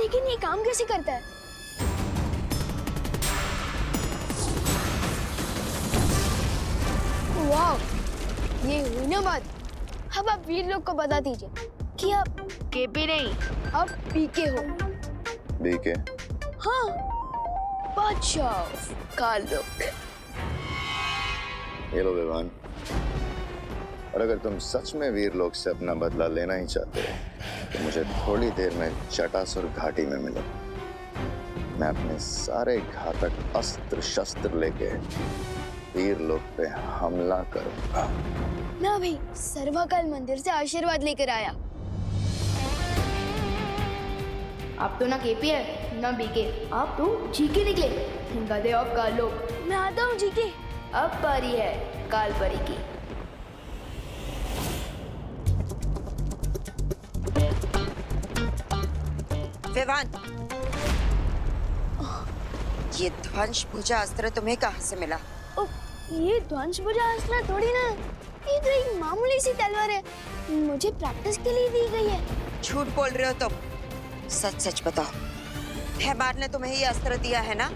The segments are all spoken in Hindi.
लेकिन ये काम कैसे करता है? वाह, ये हुई ना बात। अब आप वीर लोग को बता दीजिए कि आप केपी नहीं, आप पीके हो। बीके? हाँ, बादशाह काल लोग। ये लो विवान, और अगर तुम सच में वीर लोग से अपना बदला लेना ही चाहते हो तो मुझे थोड़ी देर में जटासुर घाटी में मिलो। मैं अपने सारे घातक अस्त्र शस्त्र लेके वीर लोग पे हमला करूंगा। मैं अभी सर्वकाल मंदिर से आशीर्वाद लेकर आया। आप तो ना केपी है ना बीके, आप तो जीके निकले, गधे ऑफ काल लोग। मैं आता हूँ जीके। अब पारी है काल परी की। विवान, ये ध्वंस भुजा अस्त्र तुम्हें कहाँ से मिला? ये ध्वंस भुजा अस्त्र थोड़ी ना, ये तो एक मामूली सी तलवार है, मुझे प्रैक्टिस के लिए दी गई है। झूठ बोल रहे हो तुम, सच सच बताओ। भैमार ने तुम्हें ये अस्त्र दिया है ना?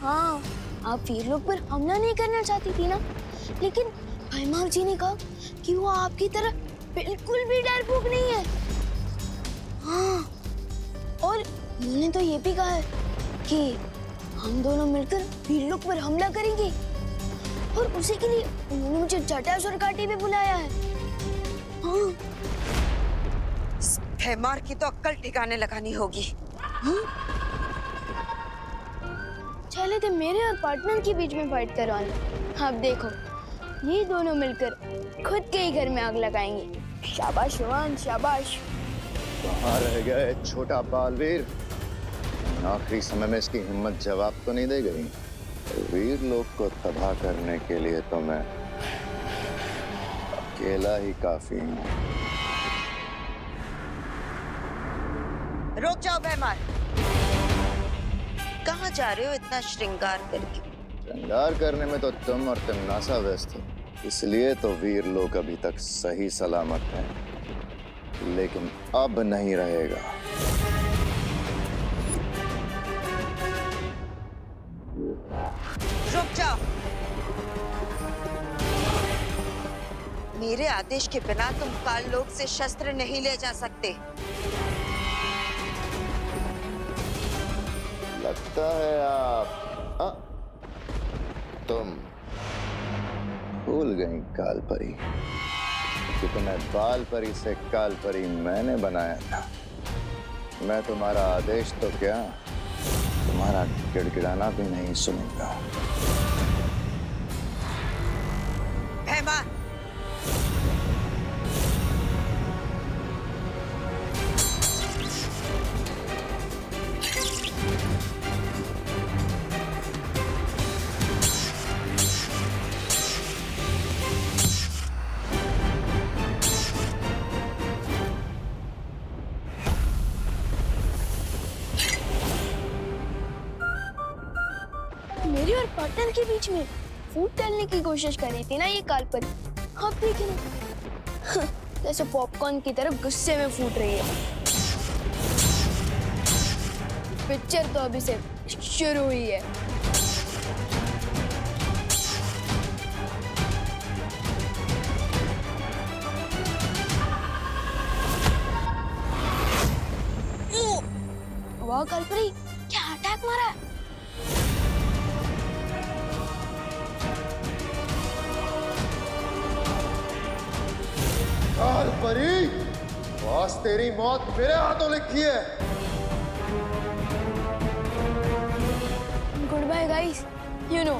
हाँ, आप वीर लोग पर हमला नहीं करना चाहती थी ना, लेकिन भैमार जी ने कहा कि वो आपकी तरह बिल्कुल भी डरपोक नहीं है। हाँ, और उन्होंने तो ये भी कहा है कि हम दोनों मिलकर वीर लोग पर हमला करेंगे, और उसी के लिए उन्होंने मुझे जटासुर घाटी में बुलाया है। हाँ। भैमार की तो अक्ल ठिकाने लगानी होगी। चले थे मेरे और पार्टनर के बीच में फाइट करवाना। अब देखो, ये दोनों मिलकर खुद के ही घर में आग लगाएंगे। शाबाश विवान, शाबाश। कहाँ रह गया छोटा बालवीर? आखिरी समय में इसकी हिम्मत जवाब तो नहीं दे गई। वीर लोग को तबाह करने के लिए तो मैं अकेला ही काफी हूँ। रुक जाओ भैमार, कहाँ जा रहे हो इतना श्रृंगार करके? श्रृंगार करने में तो तुम और तिमनासा व्यस्त हो, इसलिए तो वीर लोग अभी तक सही सलामत हैं, लेकिन अब नहीं रहेगा। रुक जाओ, मेरे आदेश के बिना तुम काल लोक से शस्त्र नहीं ले जा सकते। लगता है आप तुम भूल गई काल परी कि तुम्हें बाल परी से काल परी मैंने बनाया था। मैं तुम्हारा आदेश तो क्या, तुम्हारा गिड़गिड़ाना भी नहीं सुनूंगा। भैमार, मेरे और पार्टनर के बीच में फूट डालने की कोशिश कर रही थी ना ये काल परी। अब देखिए ना, जैसे पॉपकॉर्न की तरफ गुस्से में फूट रही है। पिक्चर तो अभी से शुरू हुई है। वाह काल परी, क्या अटैक मारा है। काल परी, बॉस तेरी मौत मेरे हाथों लिखी है। Goodbye guys, you know,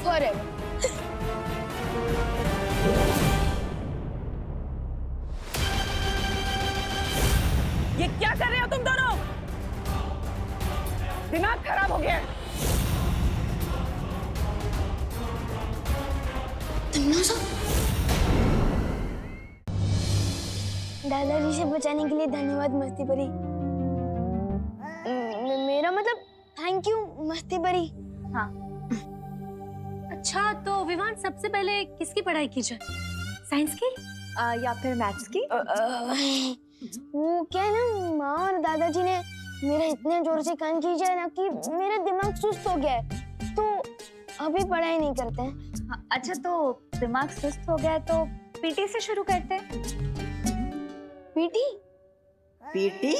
forever. ये क्या कर रहे हो तुम दोनों? दिमाग खराब हो गया है। दादाजी से बचाने के लिए धन्यवाद मस्ती परी। मेरा मतलब थैंक यू मस्ती परी। हाँ। अच्छा, तो विवान सबसे पहले किसकी पढ़ाई की जाए? साइंस की या फिर मैथ्स की? वो क्या है ना, माँ और दादाजी ने मेरे इतने जोर से कान खींचे है ना कि मेरा दिमाग सुस्त हो गया है, तो अभी पढ़ाई नहीं करते हैं। हाँ, अच्छा तो दिमाग सुस्त हो गया है तो पीटी से शुरू करते हैं। पीटी? पीटी?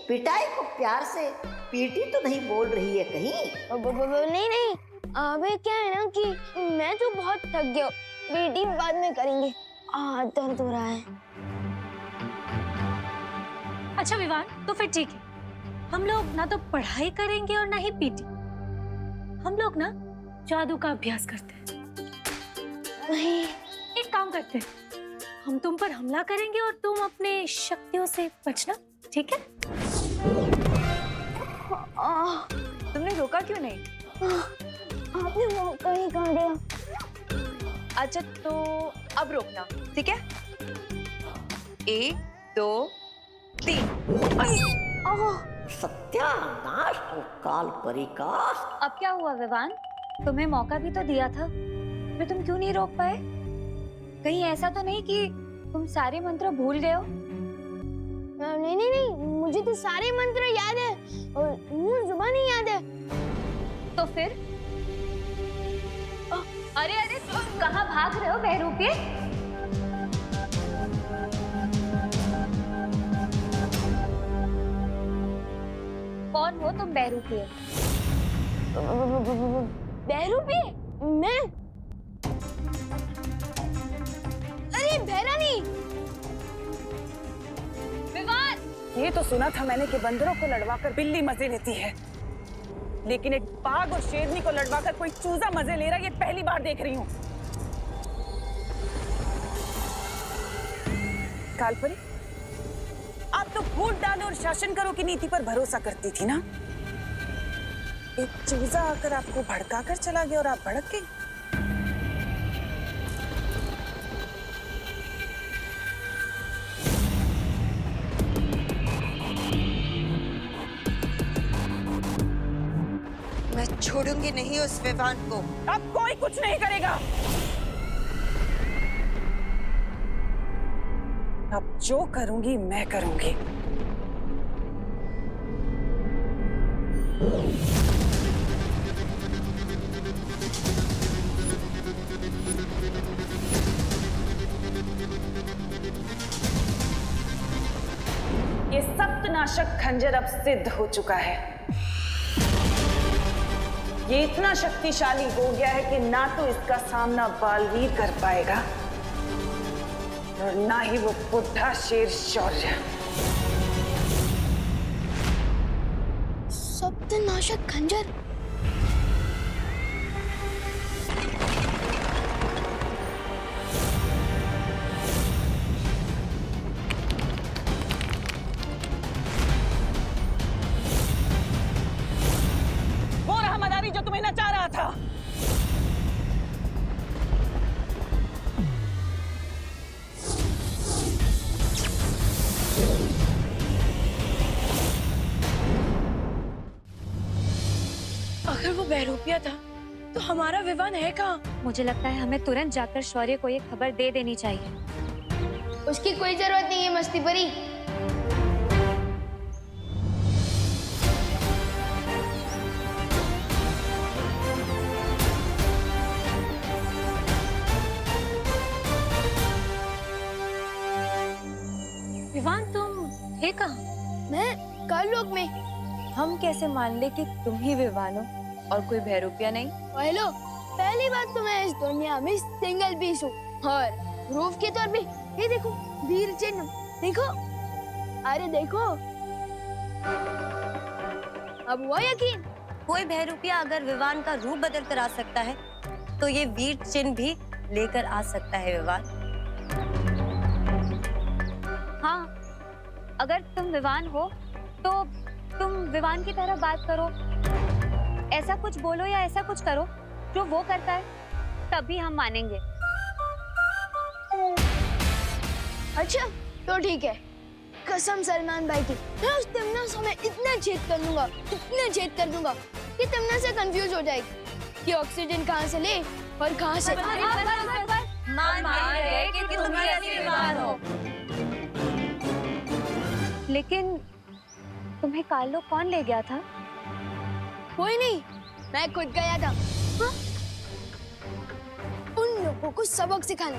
पिटाई को प्यार से पीटी तो नहीं बोल रही है कहीं? नहीं नहीं, अबे क्या है ना कि मैं तो बहुत थक गया हूँ, पीटी बाद में करेंगे, दर्द हो रहा है। अच्छा विवान, तो फिर ठीक है, हम लोग ना तो पढ़ाई करेंगे और ना ही पीटी। हम लोग ना जादू का अभ्यास करते हैं। नहीं, एक काम करते हैं, हम तुम पर हमला करेंगे और तुम अपने शक्तियों से बचना, ठीक है? तुमने रोका क्यों नहीं? आपने मौका ही कहाँ दिया? अच्छा तो अब रोकना, ठीक है? 1 2 3। सत्यानाश हो काल परी का। अब क्या हुआ विवान? तुम्हें मौका भी तो दिया था, फिर तुम क्यों नहीं रोक पाए? कहीं ऐसा तो नहीं कि तुम सारे मंत्र भूल गए हो? नहीं नहीं नहीं, मुझे तो सारे मंत्र याद है और मुझे जुबान नहीं याद है। तो फिर? अरे अरे तुम कहाँ भाग रहे हो बहरूपे? कौन हो तुम बहरूपे? बहरूपे? मैं? अरे बहरानी! विवान! ये तो सुना था मैंने कि बंदरों को लड़वाकर बिल्ली मजे लेती है, लेकिन एक बाघ और शेरनी को लड़वाकर कोई चूजा मजे ले रहा है, ये पहली बार देख रही हूँ। कालपरी, आप तो वोट डालो और शासन करो की नीति पर भरोसा करती थी ना। एक चूजा आकर आपको भड़काकर चला गया और आप भड़क गई। मैं छोड़ूंगी नहीं उस विवान को। अब कोई कुछ नहीं करेगा। अब जो करूंगी मैं करूंगी। ये सप्तनाशक खंजर अब सिद्ध हो चुका है। ये इतना शक्तिशाली हो गया है कि ना तो इसका सामना बालवीर कर पाएगा और ना ही वो बुढ़ा शेर शौर्य। सप्तनाशक खंजर? वो रहा मदारी जो तुम्हें नचा रहा था। अगर वो बहरूपिया था तो हमारा विवान है कहाँ? मुझे लगता है हमें तुरंत जाकर शौर्य को ये खबर दे देनी चाहिए। उसकी कोई जरूरत नहीं है मस्ती परी। विवान तुम थे कहाँ? मैं कालोक में। हम कैसे मान ले कि तुम ही विवान हो और कोई बहरूपिया नहीं? हेलो, पहली बात तो मैं इस दुनिया में सिंगल पीस हूँ और प्रूफ के तौर पे ये देखो वीर चिन्ह, देखो, अरे देखो, अब हुआ यकीन? कोई बहरूपिया अगर विवान का रूप बदल कर आ सकता है तो ये वीर चिन्ह भी लेकर आ सकता है विवान। हाँ, अगर तुम विवान हो तो तुम विवान की तरह बात करो, ऐसा कुछ बोलो या ऐसा कुछ करो जो वो करता है, तभी हम मानेंगे। अच्छा तो ठीक है, कसम सलमान भाई की, मैं उस तमन्ना में इतना छेद कर दूंगा, इतना छेद कर दूंगा कि तमन्ना से कंफ्यूज हो जाएगी कि ऑक्सीजन कहाँ से ले और कहाँ से। मान गए कि तुम ही असली विवान हो। लेकिन तुम्हें कालो कौन ले गया था? कोई नहीं, मैं खुद गया था। हाँ? उन लोगों को सबक सिखाने।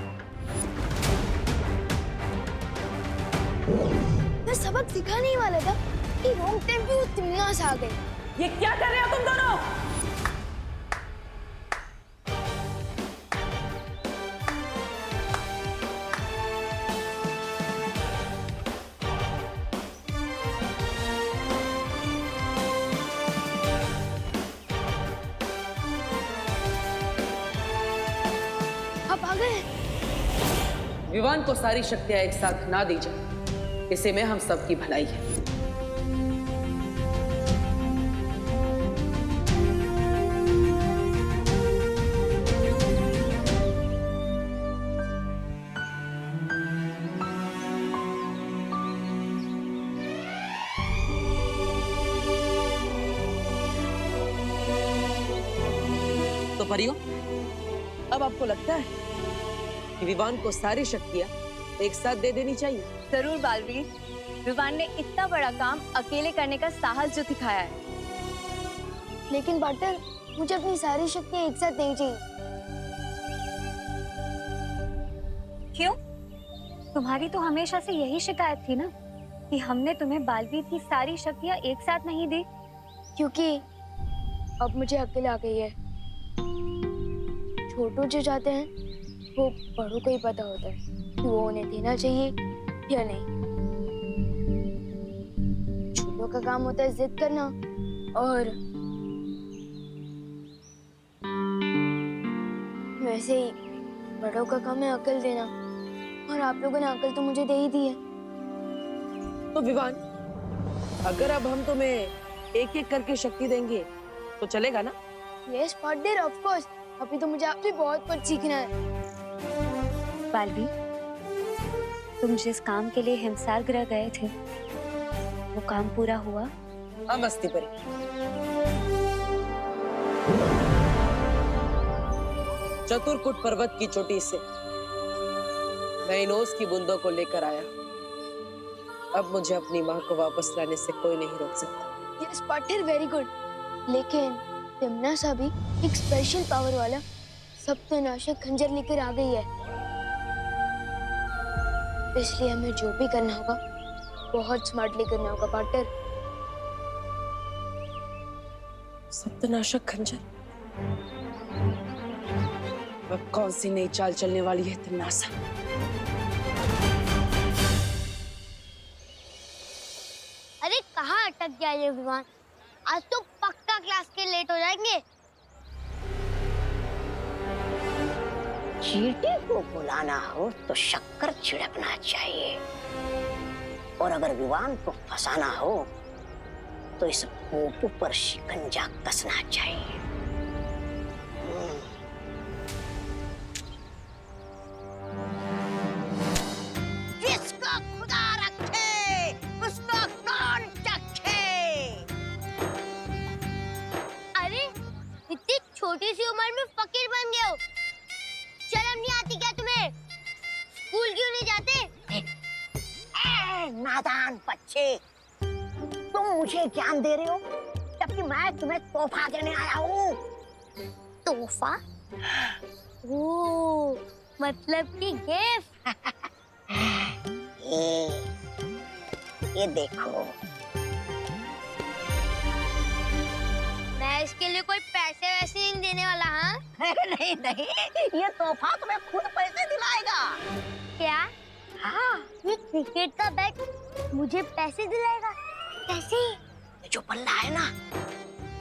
मैं सबक सिखाने ही वाला था कि रॉन्ग टाइम पे वो तिमनास आ गई। ये क्या कर रहे हो तुम दोनों? आप आ गए? विवान को सारी शक्तियां एक साथ ना दी जाए, इसे में हम सबकी भलाई है। तो परियों, अब आपको लगता है कि विवान को सारी शक्तियां एक साथ दे देनी चाहिए? जरूर बालवीर, विवान ने इतना बड़ा काम अकेले करने का साहस जो दिखाया है। लेकिन पार्टनर, मुझे अपनी सारी शक्तियां एक साथ नहीं चाहिए। क्यों? तुम्हारी तो हमेशा से यही शिकायत थी ना कि हमने तुम्हें बालवीर की सारी शक्तियां एक साथ नहीं दी। क्योंकि अब मुझे अकेले आ गई है। छोटू जो चाहते हैं वो बड़ों को ही पता होता है कि वो उन्हें देना चाहिए या नहीं। छोटों का काम होता है जिद करना और वैसे ही बड़ों का काम है अकल देना, और आप लोगों ने अकल तो मुझे दे ही दी है। तो विवान, अगर अब हम तुम्हें एक एक करके शक्ति देंगे तो चलेगा ना? Yes partner, of course. अभी तो मुझे आपसे बहुत कुछ सीखना है। बालवीर, तुम जिस काम के लिए हिमसार ग्रह गए थे वो काम पूरा हुआ? हाँ मस्ती परी, चतुरकुट पर्वत की चोटी से मैं इन ओस की बूंदों को लेकर आया। अब मुझे अपनी माँ को वापस लाने से कोई नहीं रोक सकता। Yes partner, very good. लेकिन तिमनासा भी एक स्पेशल पावर वाला सप्तनाशक खंजर लेकर आ गई है, इसलिए हमें जो भी करना होगा बहुत स्मार्टली करना होगा पार्टनर। सप्तनाशक खंजर? अब कौन सी नई चाल चलने वाली है तिमनासा? अरे कहाँ अटक गया ये विमान? आज तो पक्का क्लास के लेट हो जाएंगे। चींटी को बुलाना हो तो शक्कर छिड़कना चाहिए, और अगर विवान को फंसाना हो तो इस पोपू पर शिकंजा कसना चाहिए। जिसको खुदा रखे उसको कौन चखे। अरे इतनी छोटी सी उम्र में फकीर बन गए हो, शर्म नहीं आती क्या तुम्हें? स्कूल क्यों नहीं जाते? नादान बच्चे, तुम मुझे ज्ञान दे रहे हो जबकि मैं तुम्हें तोहफा देने आया हूँ। तोहफा? ओह, मतलब कि गिफ्ट। ये देखो। मैं इसके लिए कोई पैसे वैसे नहीं देने वाला। हाँ? नहीं नहीं, ये तोहफा तुम्हें खुद पैसे दिलाएगा। क्या? हाँ, ये क्रिकेट का बैट मुझे पैसे दिलाएगा? कैसे? ये जो बल्ला है ना,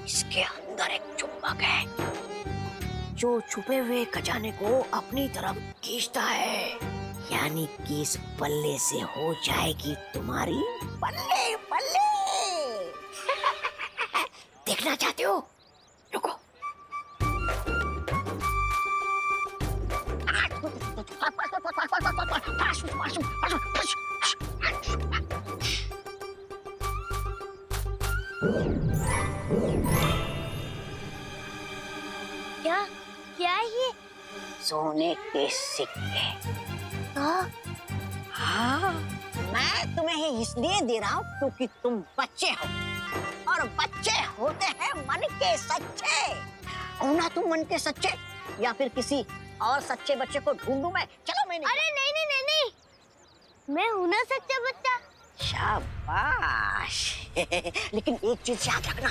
इसके अंदर एक चुंबक है जो छुपे हुए खजाने को अपनी तरफ खींचता है, यानी कि इस बल्ले से हो जाएगी तुम्हारी बल्ले बल्ले। देखना चाहते हो? रुको। क्या? क्या है ये? सोने के सिक्के। हाँ? हाँ, मैं तुम्हें ही इसलिए दे रहा हूँ क्योंकि तुम बच्चे हो, और बच्चे होते हैं मन के सच्चे। हो ना तुम मन के सच्चे, या फिर किसी और सच्चे बच्चे को ढूंढूं मैं? चलो मैंने। अरे नहीं, मैं हूं ना सच्चा बच्चा। शाबाश। लेकिन एक चीज याद रखना,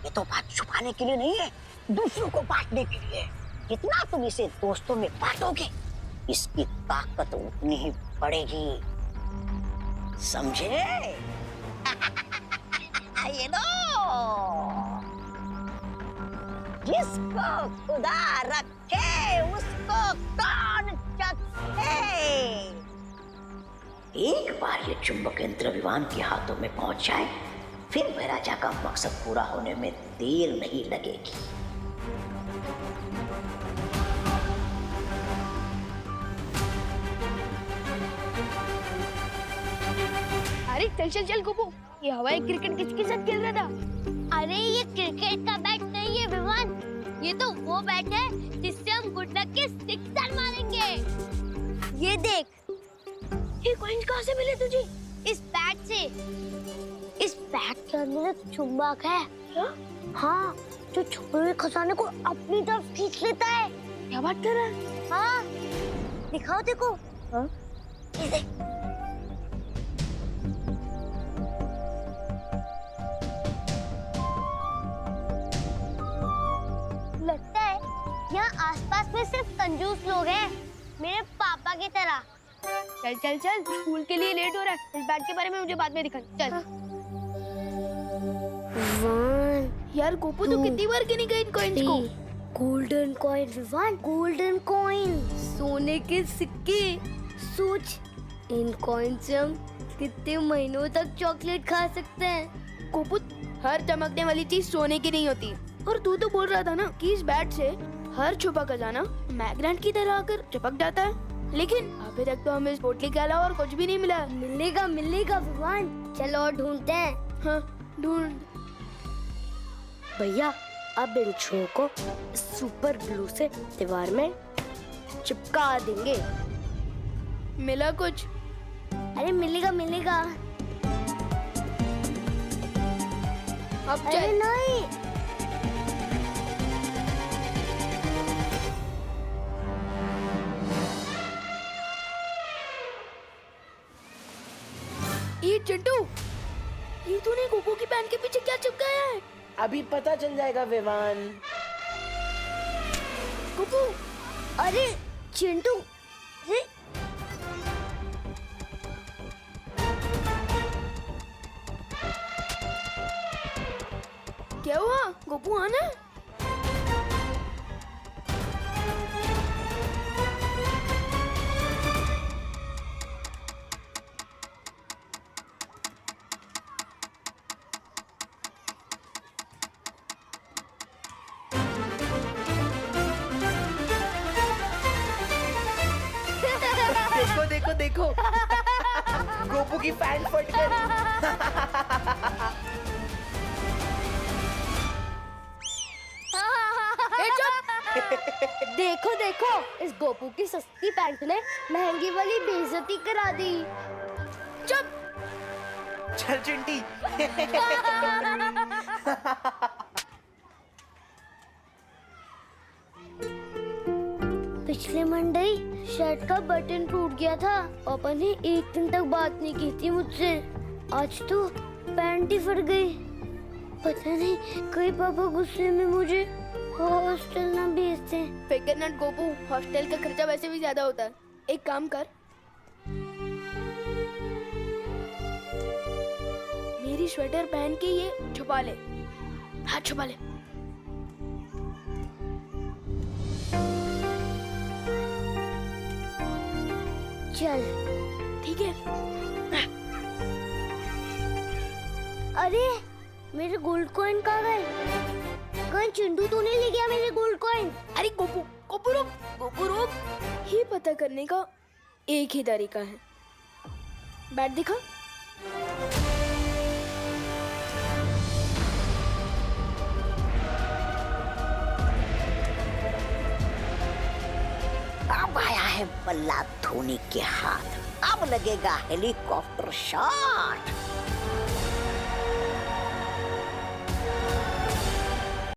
ये तो बात छुपाने के लिए नहीं है, दूसरों को बांटने के लिए। जितना तुम इसे दोस्तों में बांटोगे, इसकी ताकत उतनी ही बढ़ेगी, समझे? ये लो, जिसको खुदा रखे उसको कौन चखे। एक बार ये चुंबक यंत्र विवान के हाथों में पहुंच जाए, फिर महाराजा का मकसद पूरा होने में देर नहीं लगेगी। अरे चल गोपू, ये हवाई क्रिकेट किसके साथ खेल रहा था? अरे ये क्रिकेट का बैट नहीं है विवान, ये तो वो बैट है जिससे हम गुड लक के सिक्सर मारेंगे। ये देख, ये कॉइंस कहाँ से मिले तुझे? इस बैट से। इस बैट के अंदर एक चुंबक है। क्या? हाँ, जो छुपे हुए खजाने को अपनी तरफ खींच लेता है। क्या बात कर रहा है? हाँ, दिखाओ देखो। हाँ? ये देख। लगता है यहाँ आसपास में सिर्फ कंजूस लोग हैं, मेरे पापा की तरह। चल स्कूल के लिए लेट हो रहा है, इस बैट के बारे में मुझे बाद में दिखा। चल। यार गोपू तो कितनी बार गिनी गई इन कॉइन्स को। Golden coin Vivaan, golden coin, सोने के सिक्के। सोच, इन कॉइन से हम कितने महीनों तक चॉकलेट खा सकते हैं। गोपू, हर चमकने वाली चीज सोने की नहीं होती। और तू तो बोल रहा था ना कि इस बैट से हर छुपा खजाना मैग्नेट की तरह आकर चिपक जाता है, लेकिन अभी तक तो हमें इस पोटली के अलावा और कुछ भी नहीं मिला। मिलेगा विवान, चलो और ढूंढते हैं। हाँ, ढूंढ। भैया, अब इन छुओं को सुपर ग्लू से दीवार में चिपका देंगे। मिला कुछ? अरे मिलेगा। अब चल। नहीं, ये चिंटू, ये तूने गोपू की पैंट के पीछे क्या चिपकाया है? अभी पता चल जाएगा विवान। गोपू, अरे चिंटू, अरे क्या हुआ? गोपू आना। देखो गोपू की पैंट फट गई। देखो, इस गोपू की सस्ती पैंट ने महंगी वाली बेइज्जती करा दी। चुप। चल चिंटी। पिछले मंडे शर्ट का बटन टूट गया था। पापा ने एक दिन तक बात नहीं की थी मुझसे। आज तो पैंट ही फट गई। पता नहीं कहीं पापा गुस्से में मुझे हॉस्टल ना भेजते हैं। फिकर नट गोपू, हॉस्टल का खर्चा वैसे भी ज्यादा होता है। एक काम कर, मेरी स्वेटर पहन के ये छुपा ले। हाँ, छुपा ले। चल ठीक है। अरे मेरे गोल्ड कॉइन कहाँ गए? कहीं चिंटू तो नहीं ले गया मेरे गोल्ड कॉइन? अरे गोपू रुक। ये पता करने का एक ही तरीका है। बैट दिखा। अब आया है है बल्ला धोनी के हाथ। अब लगेगा हेलीकॉप्टर शॉट।